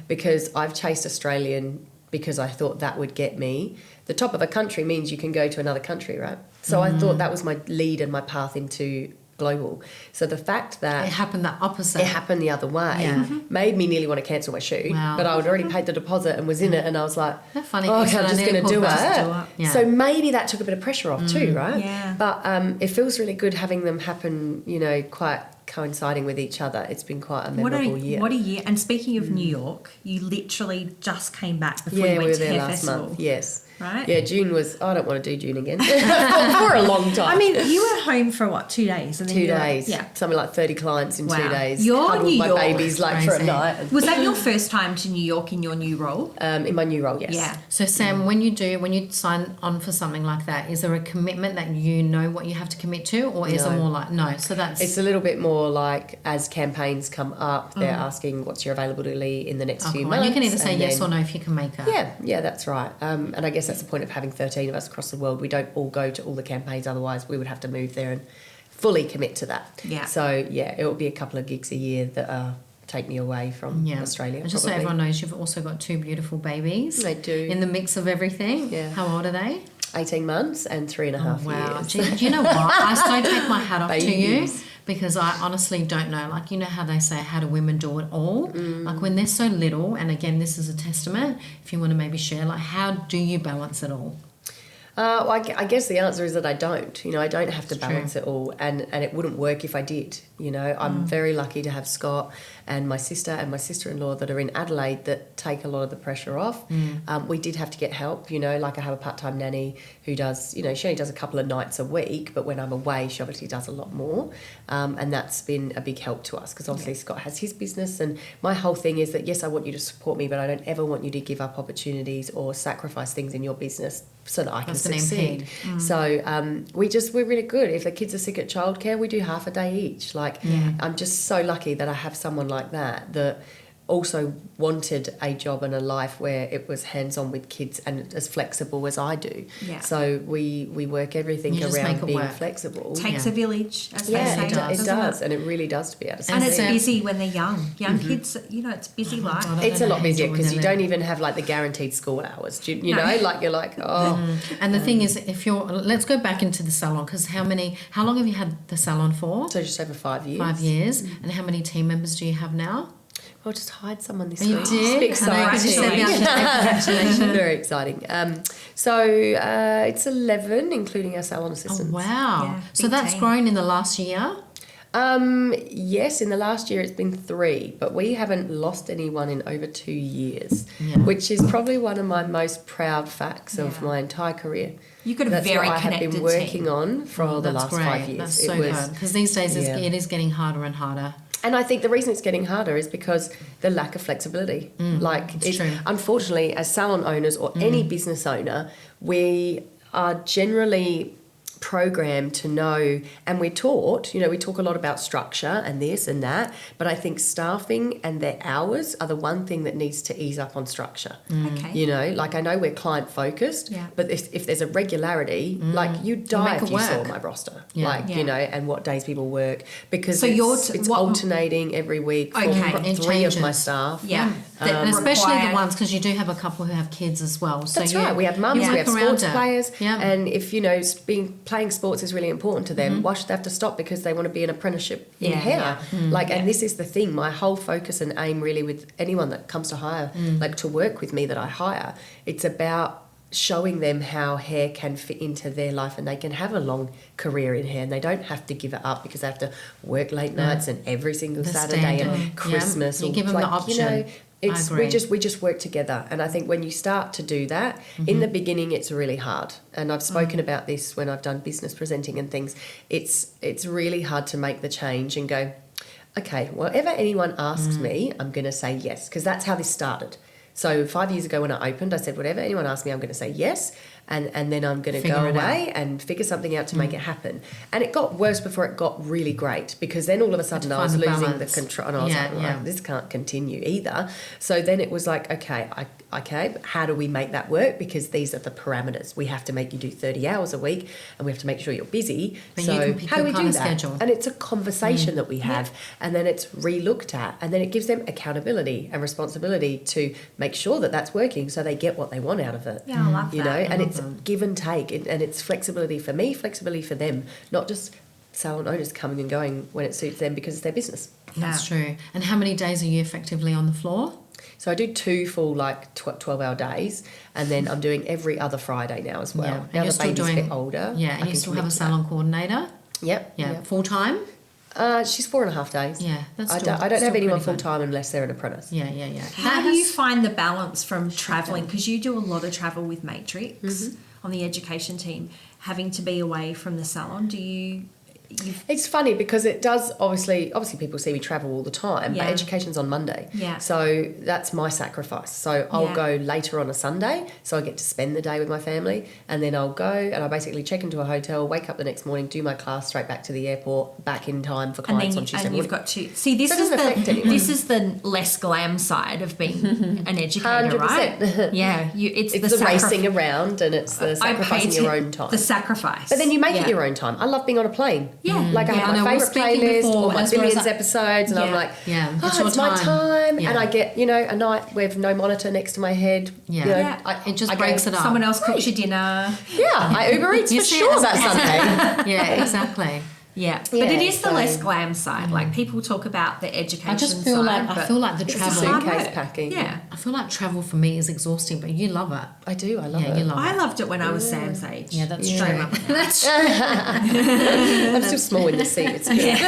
Because I've chased Australian because I thought that would get me. The top of a country means you can go to another country, right? So I thought that was my lead and my path into global. So the fact that It happened the opposite. it happened the other way Yeah. made me nearly want to cancel my shoot. Wow. But I had already paid the deposit and was in it, and I was like, That's funny. oh, You okay, said I'm I just need going a to do podcast to it. do it. Yeah. So maybe that took a bit of pressure off too, right? Yeah. But it feels really good having them happen, you know, quite coinciding with each other. It's been quite a memorable year. What a year. And speaking of New York, you literally just came back before Yeah, you we went were to there Hair last Festival. month. Yes. Right? Yeah, June was, I don't want to do June again for a long time. I mean, you were home for what, 2 days? And then 2 you were- days. Yeah. Something like 30 clients in 2 Wow. days. You're Cuddled New my York. babies like for a Crazy. night. Was that your first time to New York in your new role? In my new role, yes. Yeah. So Sam, when you sign on for something like that, is there a commitment that you know what you have to commit to, or is it No. more like no? So that's It's a little bit more like as campaigns come up, they're asking what's your availability in the next few cool. months. And you can either say and yes then- or no if you can make it. Yeah, that's right. And I guess that's the point of having 13 of us across the world. We don't all go to all the campaigns, otherwise we would have to move there and fully commit to that. Yeah. So, yeah, it will be a couple of gigs a year that take me away from Australia. And just so probably. everyone knows, you've also got 2 beautiful babies. I do. In the mix of everything. Yeah. How old are they? 18 months and 3.5 Wow. years. Do you know what? I so take my hat off to you Babies. because I honestly don't know. Like, you know how they say, how do women do it all? Like, when they're so little, and again, this is a testament, if you want to maybe share, like, how do you balance it all? Well, I guess the answer is that I don't. I don't have to It's balance true. it all, and it wouldn't work if I did. I'm very lucky to have Scott and my sister and my sister-in-law that are in Adelaide that take a lot of the pressure off. We did have to get help. Like I have a part-time nanny who does, she only does a couple of nights a week, but when I'm away, she obviously does a lot more, and that's been a big help to us because obviously Scott has his business, and my whole thing is that yes, I want you to support me, but I don't ever want you to give up opportunities or sacrifice things in your business so that I can That's gonna succeed. impede. So we're really good. If the kids are sick at childcare, we do half a day each. I'm just so lucky that I have someone like that also wanted a job and a life where it was hands-on with kids and as flexible as I do. Yeah. So we work everything You just around make it being work. flexible. Takes a village, as they Yeah, say. it doesn't does, and it really does to be able to And it's So- busy when they're young. Young kids, it's busy life. God, I It's a don't know lot how you busier do it because you when don't they're- even have the guaranteed school hours. Do you No. know? You're like, oh. And the thing is, let's go back into the salon, because how long have you had the salon for? So just over 5 years. 5 years. And how many team members do you have now? I'll just hired someone this You week. did? It's I know, 'cause you said the other day. Congratulations. Very exciting. So it's 11, including our salon Oh, assistants. wow. Yeah, So big that's team. grown in the last year? Yes, in the last year it's been 3, but we haven't lost anyone in over 2 years, Yeah. which is probably one of my most proud facts of Yeah. my entire career. You've got a That's very what I have connected been working team. on for the That's last great. 5 years. That's It so was- good. Because these days Yeah. it is getting harder and harder. And I think the reason it's getting harder is because the lack of flexibility. it's true. Unfortunately, as salon owners or any business owner, we are generally programmed to know, and we're taught, we talk a lot about structure and this and that, but I think staffing and their hours are the one thing that needs to ease up on structure. Okay. I know we're client focused, Yeah. but if there's a regularity, you'd die make if it you saw work. my roster, Yeah. Yeah. and what days people work, because So it's alternating every week for Okay. It 3 of my changes. staff. Yeah. And especially the required- ones, because you do have a couple who have kids as well. So That's right. We have mums, you we have work around sports it. players, Yeah. and if playing sports is really important to them, why should they have to stop because they want to be an apprenticeship in Yeah, hair? yeah. And this is the thing. My whole focus and aim, really, with anyone that comes to hire, to work with me that I hire, it's about showing them how hair can fit into their life, and they can have a long career in hair, and they don't have to give it up because they have to work late nights and every single The Saturday standard. and Yeah. Christmas. You or give them the option. It's I agree. we just work together, and I think when you start to do that, in the beginning it's really hard. And I've spoken about this when I've done business presenting and things. It's really hard to make the change and go, okay, whatever anyone asks me, I'm going to say yes, because that's how this started. So 5 years ago when I opened, I said, whatever anyone asks me, I'm going to say yes. And then I'm going to go Figure it away and figure something out to make it happen. And it got worse before it got really great, because then all of a sudden I find was the losing the balance. control. And I was Yeah. like, this can't continue either. So then it was like, okay, how do we make that work? Because these are the parameters. We have to make you do 30 hours a week, and we have to make sure you're busy. But so you can pick how do your we kind do of that? schedule. And it's a conversation that we have, and then it's re-looked at, and then it gives them accountability and responsibility to make sure that that's working, so they get what they want out of it. Yeah, I love that. And it's give and take, and it's flexibility for me, flexibility for them, not just salon owners coming and going when it suits them because it's their business. That's true. And how many days are you effectively on the floor? So I do 2 full 12-hour days, and then I'm doing every other Friday now as well. Yeah. And Now you're the still baby's a doing bit older. Yeah, I and you can still have a commit to that. salon coordinator. Yep. Yeah, Yep. full time. She's 4.5 days. Yeah, that's I still, don't have still anyone pretty full good. time unless they're an apprentice. Yeah. How do you find the balance from travelling? Because you do a lot of travel with Matrix Mm-hmm. on the education team, having to be away from the salon. Do you? It's funny because it does obviously people see me travel all the time, Yeah. but education's on Monday. Yeah. So that's my sacrifice. So I'll Yeah. go later on a Sunday, so I get to spend the day with my family, and then I'll go and I basically check into a hotel, wake up the next morning, do my class, straight back to the airport, back in time for clients on Tuesday and you've morning. got to see this So it is doesn't affect anyone. this is the less glam side of being an educator, 100%. right? Yeah, it's It's the racing around, and it's the sacrificing your own time. The sacrifice, But then you make Yeah. it your own time. I love being on a plane. Yeah. Like I Yeah, have I my know, we were favourite speaking playlist, before, all my as well as Billions that- episodes, and I'm Yeah. like, Yeah, it's oh, your it's my time. time. Yeah. And I get, a night with no monitor next to my head. Yeah. You know, Yeah. It just I go, breaks it up. Someone else cooks your dinner. Yeah, I Uber Eats You for see sure us- that Sunday. Yeah, exactly. Yeah. But it is the so- less glam side. Like people talk about the education I just feel side, like but I feel like the it's travel. hard Suitcase work. packing. Yeah. I feel like travel for me is exhausting, but you love it. I do. I love Yeah, it. you love I it. loved it when I was Sam's age. Yeah, that's Straight true. up. That's true. I'm still small in the seat. It's good.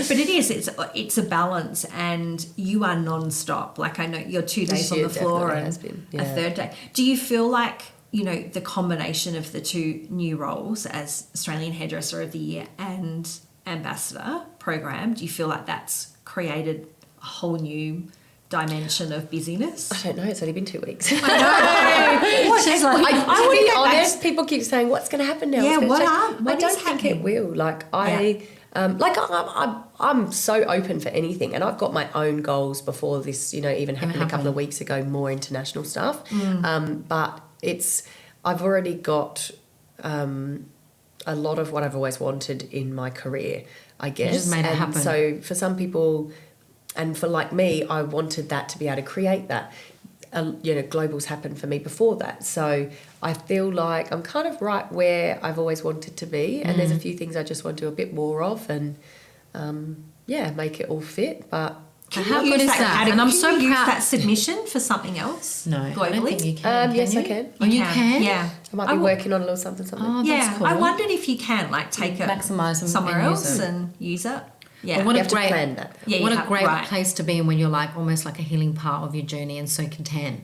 But it is. It's a balance, and you are non-stop. Like I know you're 2 days This on year the floor definitely and has been, a yeah. third day. Do you feel like, you know, the combination of the two new roles as Australian Hairdresser of the Year and Ambassador program, do you feel like that's created a whole new dimension of busyness? I don't know. It's only been 2 weeks. She's like, To be honest, people keep saying, "What's going to happen now?" Yeah, What's gonna change?" what I don't is think happening? it will. I'm so open for anything, and I've got my own goals before this. You know, even happened a couple of weeks ago. More international stuff, but I've already got a lot of what I've always wanted in my career. I guess just made it and happen. So for some people, and for like me, I wanted that to be able to create that. Globals happened for me before that. So I feel like I'm kind of right where I've always wanted to be. And there's a few things I just want to do a bit more of and, make it all fit. But How good is that? And I'm so Can you use proud. that submission for something else? No, I don't globally. think you can. yes, you? I can. Oh, you can? Yeah. I might be working on a little something. Oh, Yeah, that's cool. I wondered if you can like take it Maximise and somewhere use else it. and use it. Yeah, But what You a have to great plan that. Yeah, you what a have- great right. place to be in when you're like almost like a healing part of your journey and so content.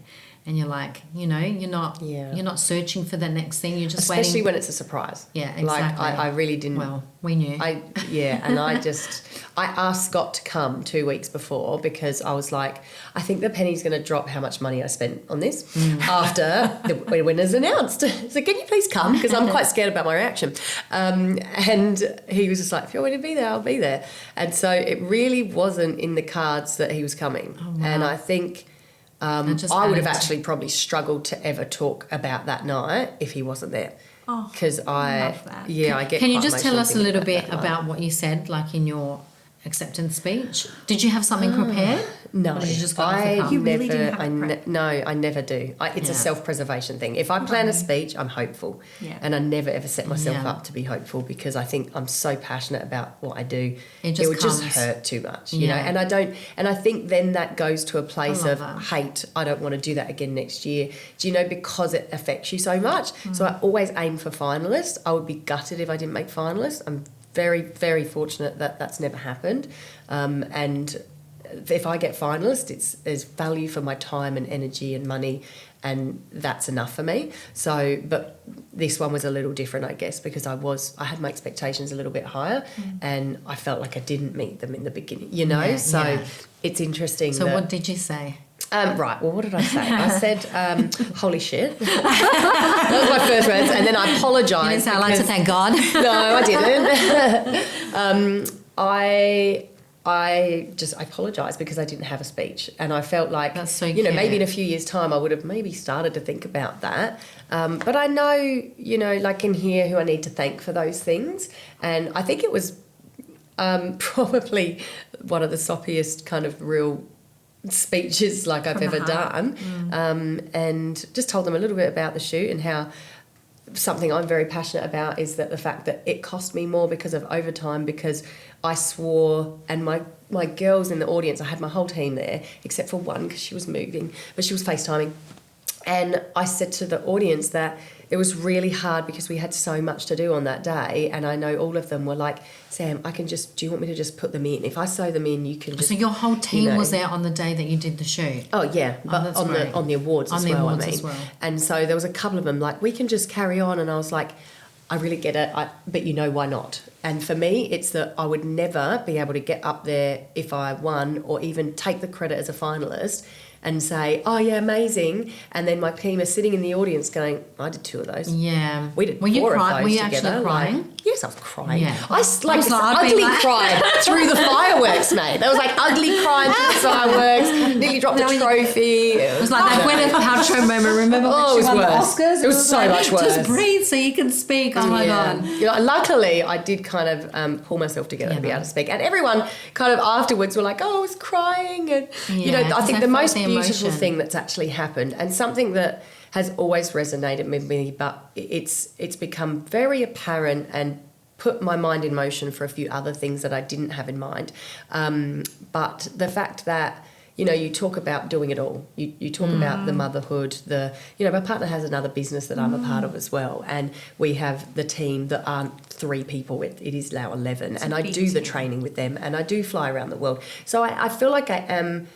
And you're like, you're not searching for the next thing. You're just Especially waiting. when it's a surprise. Yeah, Like exactly. I really didn't. Well, we knew. I asked Scott to come 2 weeks before because I was like, I think the penny's going to drop how much money I spent on this after the winner's announced. So can you please come? Because I'm quite scared about my reaction. And he was just like, if you're going to be there, I'll be there. And so it really wasn't in the cards that he was coming. Oh, wow. And I think just I would have added to- actually probably struggled to ever talk about that night if he wasn't there. Oh, Because I love that. get Can you quite just tell emotional us a thinking little bit that night. about what you said, like in your acceptance speech? Did you have something prepared? No, Or did you just go off the I cuff? You really didn't have it prepped? no, I never do. It's a Yeah. self-preservation thing. If I plan a speech, I'm hopeful, Yeah. and I never ever set myself Yeah. up to be hopeful because I think I'm so passionate about what I do. It just would just comes. hurt too much, you know. Yeah. And I don't. And I think then that goes to a place I of love that. hate. I don't want to do that again next year. Do you know, because it affects you so much. Mm. So I always aim for finalists. I would be gutted if I didn't make finalists. I'm very, very fortunate that that's never happened. And if I get finalist, there's value for my time and energy and money, and that's enough for me. So, but this one was a little different, I guess, because I had my expectations a little bit higher, and I felt like I didn't meet them in the beginning, you know. Yeah, so yeah. it's interesting. So that, what did you say? Right. Well, what did I say? I said, "Holy shit!" That was my first words, and then I apologised. You didn't say, I'd like to because- thank God. No, I didn't. I apologised because I didn't have a speech, and I felt like, That's so maybe in cute. a few years' time I would have maybe started to think about that. But I know, like in here, who I need to thank for those things, and I think it was probably one of the soppiest kind of real speeches like I've From the ever heart. done, and just told them a little bit about the shoot and how. Something I'm very passionate about is that the fact that it cost me more because of overtime, because I swore, and my girls in the audience, I had my whole team there except for one because she was moving, but she was FaceTiming. And I said to the audience that it was really hard because we had so much to do on that day, and I know all of them were like, Sam, do you want me to just put them in? If I sew them in, you can just... So your whole team was there on the day that you did the shoot? Oh yeah, but that's on great. the awards On as the well. awards I mean, as well. and so there was a couple of them like, we can just carry on, and I was like, I really get it, but why not? And for me, it's that I would never be able to get up there if I won, or even take the credit as a finalist and say, oh yeah, amazing, and then my team are sitting in the audience going, I did 2 of those. Yeah. We did Were you 4 of crying? those Were you together. actually crying? Like, yes, I was crying. Yeah. I I was like, I'd be ugly like- cried through the fireworks, mate. There was like ugly crying through the fireworks. Nearly dropped the trophy. It was like that Gwyneth Paltrow moment. Remember Oh, when it she was won worse. the Oscars? It was so like, much worse. Just breathe so you can speak. Oh my God. Luckily, I did kind of pull myself together to be able to speak, and everyone kind of afterwards were like, "Oh, I was crying," and Yeah, I think I the felt most the beautiful emotion. thing that's actually happened, and something that has always resonated with me, but it's become very apparent and put my mind in motion for a few other things that I didn't have in mind. But the fact that, you know, you talk about doing it all. You talk about the motherhood, my partner has another business that I'm a part of as well. And we have the team that aren't 3 people. It is now 11. And I do the training with them and I do fly around the world. So I feel like I am,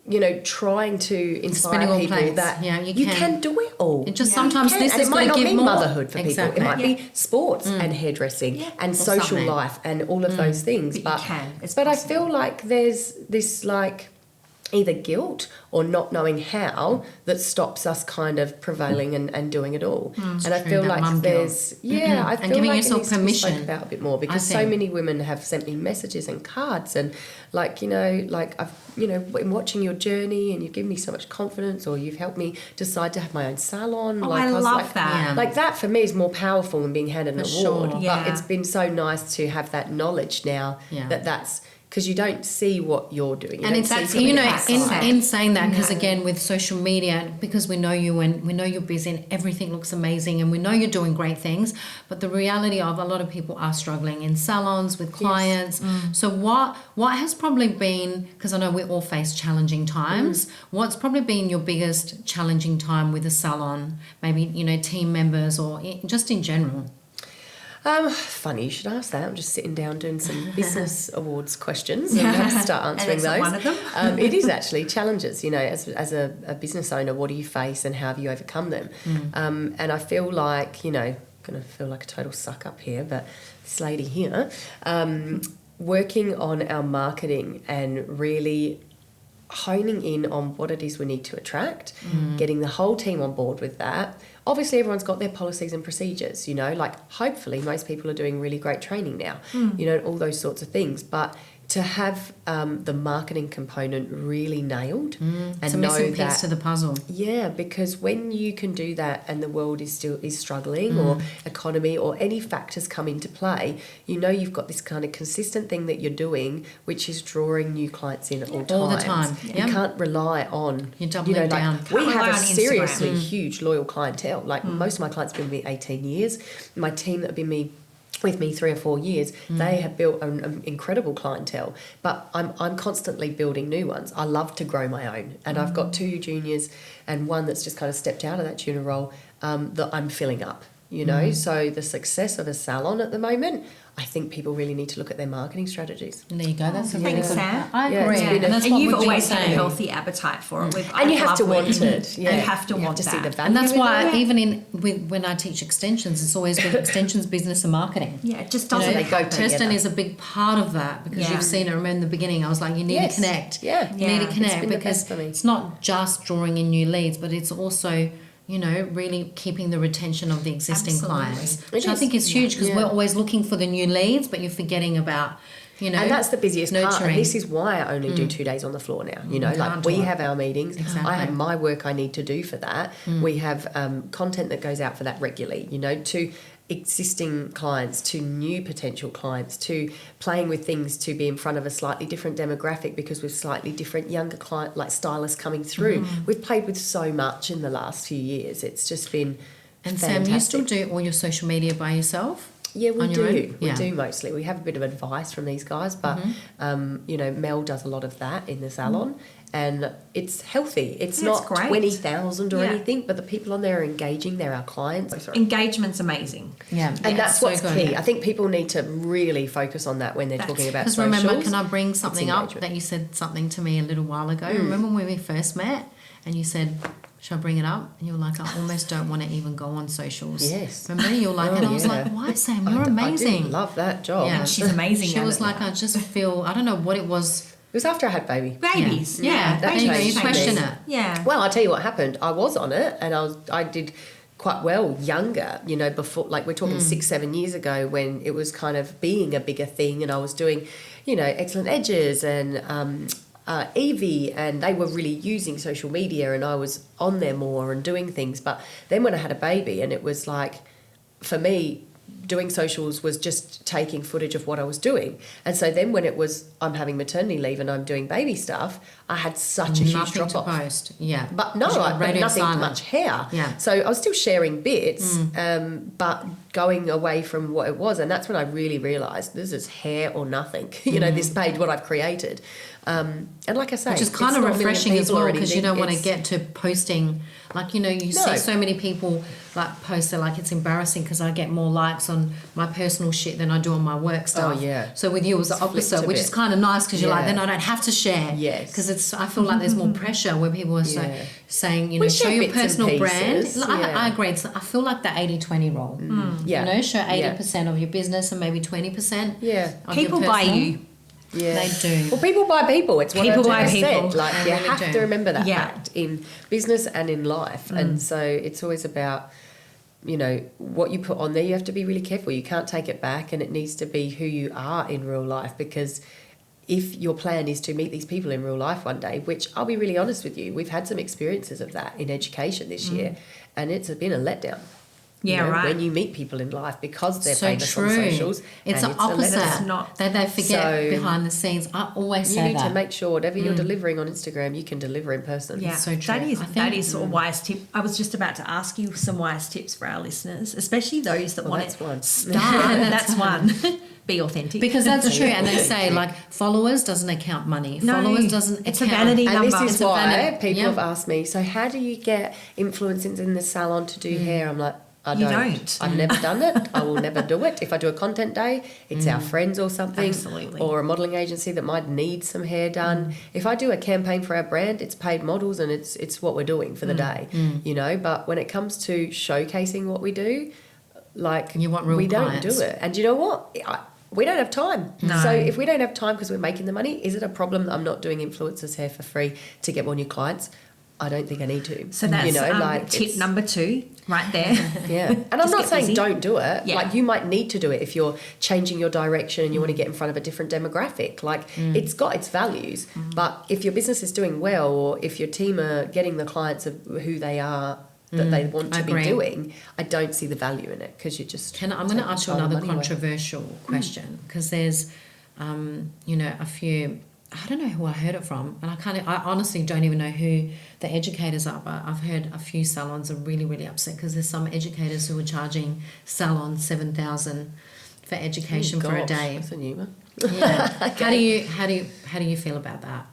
you know, trying to inspire people that you can do it all. It just sometimes this and is it might going to not give be more. motherhood for people. It might be sports and hairdressing and social something. life and all of those things. But you can. It's but I possible. feel like there's this like either guilt or not knowing how that stops us kind of prevailing and doing it all. And I feel that mum like there's I feel giving like yourself it needs to be spoken permission. about a bit more, because so many women have sent me messages and cards and like, you know, like I've, you know, been watching your journey and you've given me so much confidence, or you've helped me decide to have my own salon. Oh, like I was love like, that. Like that for me is more powerful than being handed an award. sure. Yeah. But it's been so nice to have that knowledge now that's because you don't see what you're doing. And it's that's you know, backside. in saying that, because again with social media, because we know you and we know you're busy and everything looks amazing and we know you're doing great things, but the reality of a lot of people are struggling in salons with clients. So what has probably been, because I know we all face challenging times, what's probably been your biggest challenging time with a salon? Maybe, you know, team members or just in general. Funny you should ask that. I'm just sitting down doing some business awards questions and I have to start answering And those. one of them. It is actually challenges, you know, as a business owner, what do you face and how have you overcome them? And I feel like, you know, I'm going to feel like a total suck up here, but this lady here, working on our marketing and really honing in on what it is we need to attract, getting the whole team on board with that. Obviously, everyone's got their policies and procedures, you know, like hopefully most people are doing really great training now, you know, all those sorts of things. But to have the marketing component really nailed and It's a know missing that piece to the puzzle. yeah, because when you can do that and the world is struggling or economy or any factors come into play, you know you've got this kind of consistent thing that you're doing, which is drawing new clients in at all times. All the time. You Yeah. can't rely on, You're doubling down. we Can't have rely a on Instagram. seriously huge loyal clientele. Like most of my clients have been with me 18 years. My team that have been with me 3 or 4 years, they have built an incredible clientele, but I'm constantly building new ones. I love to grow my own, and I've got 2 juniors and one that's just kind of stepped out of that junior role that I'm filling up, you know. So the success of a salon at the moment, I think people really need to look at their marketing strategies. And there you go. That's a really Thanks, good. Sam. I Yeah, agree. it's been a- And that's And what you've we've been always had a saying. healthy appetite for it. And you have to want it. Yeah. You have to you want have to see that. the value. And that's in why it. even when I teach extensions, it's always with extensions, business and marketing. Yeah, it just You know, doesn't they go Kirsten together. is a big part of that, because Yeah. you've seen it. Remember in the beginning, I was like, you need Yes. to connect. Yeah. You need to Yeah. connect, It's been the because best for me. it's not just drawing in new leads, but it's also, you know, really keeping the retention of the existing Absolutely. clients, It which I is. think is huge, because Yeah. we're always looking for the new leads, but you're forgetting about, you know, And that's the busiest part. nurturing. And this is why I only do 2 days on the floor now. You know, like Can't we do it. have our meetings. Exactly. I have my work I need to do for that. We have content that goes out for that regularly, you know, to existing clients, to new potential clients, to playing with things to be in front of a slightly different demographic, because we've slightly different younger client, like stylists coming through. We've played with so much in the last few years. It's just been And fantastic. Sam, you still do all your social media by yourself? Yeah, we on your do. own? We Yeah. do mostly. We have a bit of advice from these guys, but you know, Mel does a lot of that in the salon, and it's healthy. It's Yeah, it's not great. 20,000 or Yeah. anything, but the people on there are engaging. They're our clients. Engagement's amazing. Yeah. And that's so what's good. key. I think people need to really focus on that when they're That's- talking about Because socials. remember, can I bring something up engagement. that you said something to me a little while ago? Remember when we first met and you said, should I bring it up? And you were like, I almost don't want to even go on socials. Yes. Remember? You were like, and I was like, why, Sam? You're amazing. I did love that job. Yeah. She's amazing. She at was it. like, I just feel, I don't know what it was. It was after I had baby. Babies. Yeah. that There you go. You changed question me. it. Yeah. Well, I'll tell you what happened. I was on it, and I did quite well younger, you know, before, like we're talking 6-7 years ago, when it was kind of being a bigger thing, and I was doing, you know, Excellent Edges and Evie, and they were really using social media, and I was on there more and doing things. But then when I had a baby, and it was like, for me, doing socials was just taking footage of what I was doing. And so then when it was I'm having maternity leave and I'm doing baby stuff, I had such a huge drop off. Nothing to post, yeah. But no, but nothing much hair. Yeah. So I was still sharing bits, but going away from what it was. And that's when I really realised this is hair or nothing. You know, this page, what I've created. And like I say, which is kind of refreshing as well, because you don't want to get to posting. Like, you know, you see so many people like post, they're like, it's embarrassing because I get more likes on my personal shit than I do on my work stuff. Oh, yeah. So with you it was the opposite, which is kind of nice because you're like, then I don't have to share. Yes. Because I feel like there's more pressure where people are saying, you know, show your personal brand. Like, I agree. I feel like the 80-20 rule. Yeah. You know, show 80% of your business and maybe 20% of people your buy personal. you. Yeah. They do. Well, people buy people. It's what People I buy just people. said. Like, They you really have do. to remember that fact in business and in life. And so it's always about, you know, what you put on there. You have to be really careful. You can't take it back, and it needs to be who you are in real life. Because if your plan is to meet these people in real life one day, which I'll be really honest with you, we've had some experiences of that in education this year, and it's been a letdown. Yeah, you know, right. when you meet people in life because they're So famous true. on socials. It's and the opposite. It's not. That they forget So behind the scenes. I always you say need that. to make sure whatever you're delivering on Instagram, you can deliver in person. Yeah, so true. That is a wise tip. I was just about to ask you some wise tips for our listeners, especially those that want that's to one. start. That's one. Be authentic. Because that's true. And they say, like, followers doesn't account money. No, Followers doesn't it's a account. vanity And number. this is It's a why vanity- people have asked me, so how do you get influencers in the salon to do hair? I'm like, I You don't. don't. I've never done it. I will never do it. If I do a content day, it's our friends or something. Absolutely. Or a modelling agency that might need some hair done. If I do a campaign for our brand, it's paid models and it's what we're doing for the day, you know. But when it comes to showcasing what we do, like, You want real we clients. don't do it. And you know what? We don't have time. No. So if we don't have time because we're making the money, is it a problem that I'm not doing influencers hair for free to get more new clients? I don't think I need to. So that's tip it's- number 2 right there. Yeah. And I'm Just not get saying busy. don't do it. Yeah. Like, you might need to do it if you're changing your direction and you want to get in front of a different demographic. Like, it's got its values. But if your business is doing well, or if your team are getting the clients of who they are that they want to be agree. doing, I don't see the value in it, because you just... I'm going to ask you taking another money away. controversial question, because there's, you know, a few. I don't know who I heard it from, and I honestly don't even know who the educators are. But I've heard a few salons are really, really upset because there's some educators who are charging salons $7,000 for education for a Gosh, day. That's a new one. Yeah. How do you feel about that?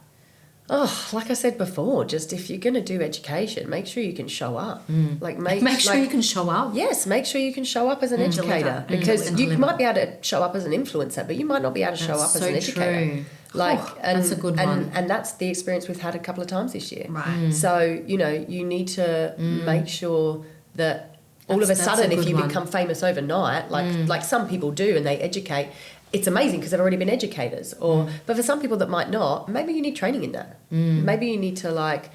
Oh, like I said before, just if you're going to do education, make sure you can show up. Like, Make sure you can show up. Yes, make sure you can show up as an educator, because you deliver. might be able to show up as an influencer, but you might not be able to show up That's as an so educator. true. Like, and, that's a good one. And that's the experience we've had a couple of times this year. Right. So, you know, you need to make sure that all of a That's a sudden, if good you one. become famous overnight, like some people do, and they educate, it's amazing because they've already been educators. Or but for some people that might not, maybe you need training in that. Maybe you need to, like,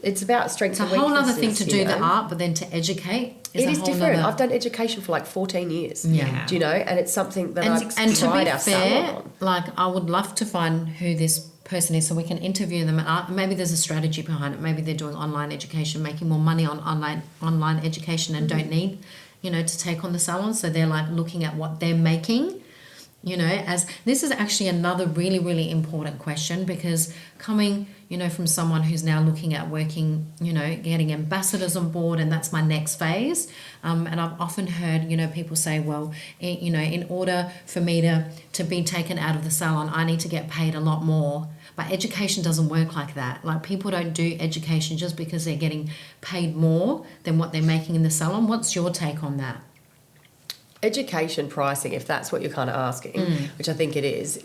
it's about strengths It's a and whole other weaknesses, thing to you do the know? art, but then to educate It a is whole different. nother- I've done education for like 14 years. Yeah. Do you know? And it's something that I've and to tried be our fair, salon on. like, I would love to find who this person is so we can interview them. And maybe there's a strategy behind it. Maybe they're doing online education, making more money on online education, and don't need, you know, to take on the salon. So they're like looking at what they're making. You know, as this is actually another really, really important question, because coming, you know, from someone who's now looking at working, you know, getting ambassadors on board, and that's my next phase. And I've often heard, you know, people say, well, you know, in order for me to be taken out of the salon, I need to get paid a lot more. But education doesn't work like that. Like, people don't do education just because they're getting paid more than what they're making in the salon. What's your take on that? Education pricing, if that's what you're kind of asking, which I think it is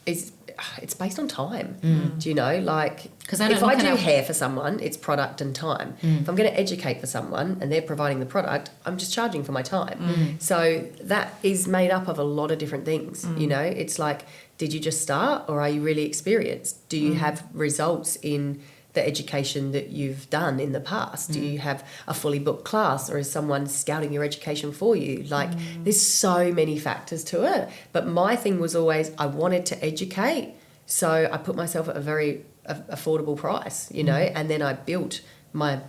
it's based on time. Do you know? Like, 'Cause I don't if I look do at- hair for someone, it's product and time. If I'm going to educate for someone and they're providing the product, I'm just charging for my time. So that is made up of a lot of different things. You know, it's like, did you just start, or are you really experienced? Do you have results in the education that you've done in the past? Do you have a fully booked class, or is someone scouting your education for you? Like, there's so many factors to it. But my thing was always, I wanted to educate, so I put myself at a very affordable price, you know, and then I built my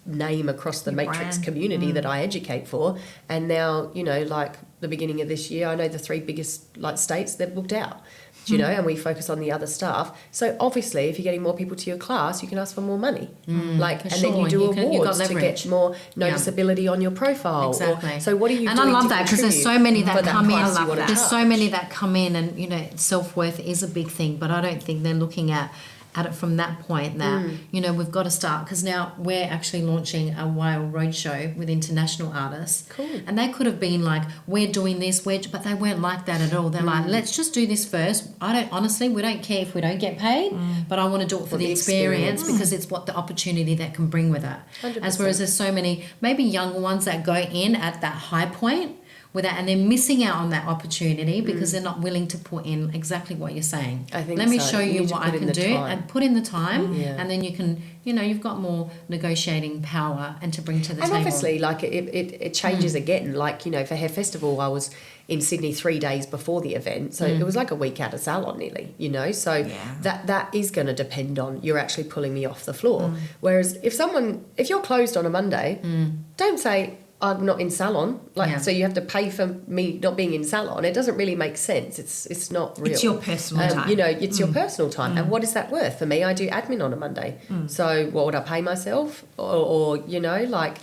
name across the Your matrix brand. community that I educate for. And now, you know, like the beginning of this year, I know the 3 biggest like states, they've booked out. Do you know, and we focus on the other stuff. So obviously, if you're getting more people to your class, you can ask for more money, like, and then you do awards to get more noticeability on your profile. Exactly. So what are you and doing? I love that because there's so many that come in. I love that. There's so many that come in, and you know, self-worth is a big thing. But I don't think they're looking at it from that point that you know we've got to start, because now we're actually launching a wild roadshow with international artists. Cool. And they could have been like, we're doing this, but they weren't like that at all. They're like, let's just do this first. We don't care if we don't get paid, but I want to do it for the experience because it's what the opportunity that can bring with it. 100%. As whereas there's so many maybe younger ones that go in at that high point with that, and they're missing out on that opportunity because they're not willing to put in exactly what you're saying. I think let me so. show You you need to what put I in can the do time. and put in the time, Yeah. and then you can, you know, you've got more negotiating power and to bring to the And table. obviously, like it changes again. Like, you know, for Hair Festival, I was in Sydney 3 days before the event, so it was like a week out of salon nearly. You know, so that is going to depend on you're actually pulling me off the floor. Whereas if you're closed on a Monday, don't say I'm not in salon. So you have to pay for me not being in salon. It doesn't really make sense. It's not real. It's your personal time. You know, it's your personal time. And what is that worth? For me, I do admin on a Monday. So what would I pay myself? Or you know, like,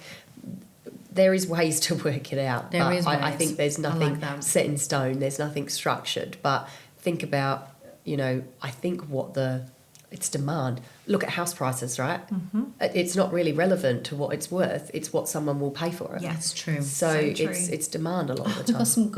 there is ways to work it out. There is I ways. think there's I like nothing that. set in stone. There's nothing structured. But think about, you know, I think it's demand. Look at house prices, right? It's not really relevant to what it's worth. It's what someone will pay for it. Yeah. That's true. So true. it's demand a lot of the We time. got some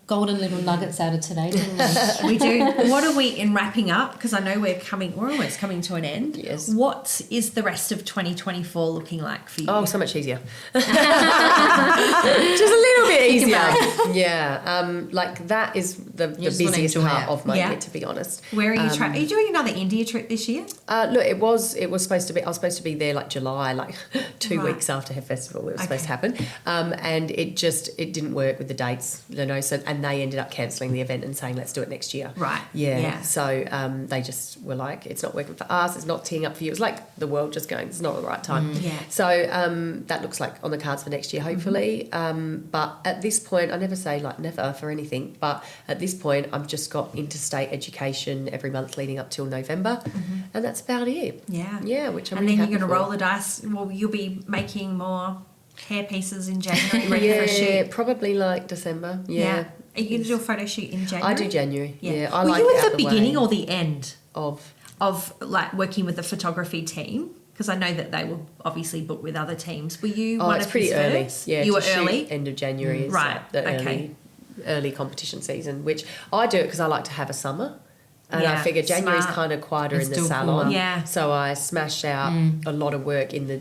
golden little nuggets out of today, didn't we? We do. What are we in wrapping up? Because I know we're almost coming to an end. Yes. What is the rest of 2024 looking like for you? Oh, so much easier. Just a little bit easier. Yeah. Like that is the just wanna busiest enjoy part it. of my Yeah. year, to be honest. Where are you Are you doing another India trip this year? Look, it was supposed to be. I was supposed to be there like July, like 2 Right. weeks after Hair Festival. It was supposed to happen, and it didn't work with the dates, you know. So and they ended up cancelling the event and saying let's do it next year. Right. Yeah. Yeah. So they just were like, it's not working for us. It's not teeing up for you. It was like the world just going, it's not the right time. Yeah. So that looks like on the cards for next year, hopefully. But at this point, I never say like never for anything. But at this point, I've just got interstate education every month leading up till November, and that's about it. Yeah. Yeah, which I'm And really then you're happy going to for. roll the dice. Well, you'll be making more hair pieces in January, ready for a Yeah, shoot. probably like December. Yeah. Are you going to do a photo shoot in January? I do January. Yeah, I Were like you it at out the the beginning way or the end of like working with the photography team? Because I know that they were obviously booked with other teams. Were you one it's of pretty his early. first? Yeah, You to were shoot early? end of January is Right, like the okay. early competition season, which I do it because I like to have a summer. And I Yeah, figure January's smart. kind of quieter It's in the still salon. cooler. Yeah. So I smash out a lot of work in the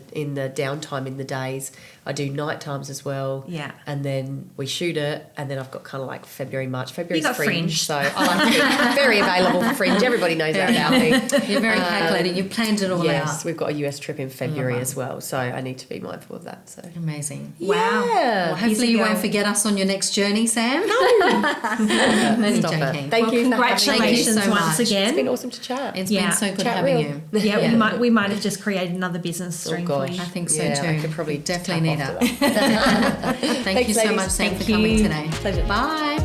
downtime in the days. I do night times as well. Yeah. And then we shoot it, and then I've got kind of like February, March. February's got Fringe. so I like to be very available for Fringe. Everybody knows that about me. You're very calculated. You've planned it all Yes, out. we've got a US trip in February that. as well, so I need to be mindful of that. So Amazing. Wow. Yeah. Well, hopefully you won't forget us on your next journey, Sam. Only Stop joking. it. Thank you. Congratulations Thank you so once much. again. It's been awesome to chat. It's Yeah. been so good Chat having real. you. Yeah, we might have just created another business stream for gosh. you. I think so Yeah, too. I could probably Definitely need tap it. off to Thank Thanks, you so ladies. much, Sam, Thank for coming you. today. Pleasure. Bye.